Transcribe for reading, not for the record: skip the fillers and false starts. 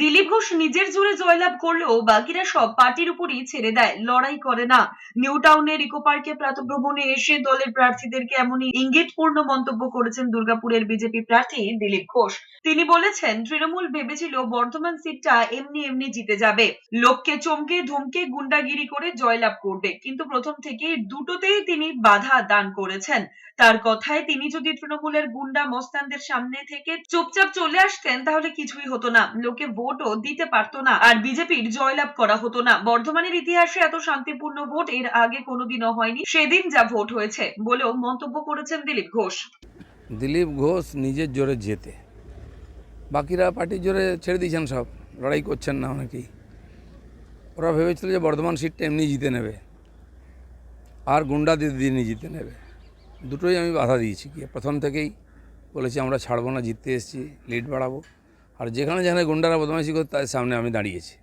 দিলীপ ঘোষ নিজের জোরে জয়লাভ করলেও বাকিরা সব পার্টির উপরই ছেড়ে দেয়, লড়াই করে না। নিউ টাউনের ইকো পার্কে প্রাতঃভ্রমণে এসে দলের প্রার্থীদেরকে এমনই ইঙ্গিতপূর্ণ মন্তব্য করেছেন দুর্গাপুরের বিজেপি প্রার্থী দিলীপ ঘোষ। তিনি বলেছেন, তৃণমূল ভেবেছিল বর্ধমান সিটটা এমনি এমনি জিতে যাবে, লোককে চমকে ধমকে গুন্ডাগিরি করে জয়লাভ করবে, কিন্তু প্রথম থেকেই দুটোতেই তিনি বাধা দান করেছেন। তার কথায়, তিনি যদি তৃণমূলের গুন্ডা মস্তানদের সামনে থেকে চুপচাপ চলে আসতেন তাহলে কিছুই হতো না, লোকে ভোটও দিতে পারতো না, আর বিজেপির জয়লাভ করা হতো না। বর্ধমানের ইতিহাসে এত শান্তিপূর্ণ ভোট এর আগে কোনোদিনও হয়নি, সেদিন যা ভোট হয়েছে বলেও মন্তব্য করেছেন দিলীপ ঘোষ। দিলীপ ঘোষ নিজের জোরে জেতে, বাকিরা পার্টির জোরে ছেড়ে দিয়েছেন, সব লড়াই করছেন না অনেকেই। ওরা ভেবেছিল যে বর্ধমান সিটটা এমনি জিতে নেবে আর গুন্ডাদের দিয়ে নিয়ে জিতে নেবে। দুটোই আমি বাধা দিয়েছি, গিয়ে প্রথম থেকেই বলেছি আমরা ছাড়বো না, জিততে এসেছি, লিড বাড়াবো, আর যেখানে যেখানে গুন্ডারা বদমাইশি করে তাদের সামনে আমি দাঁড়িয়েছি।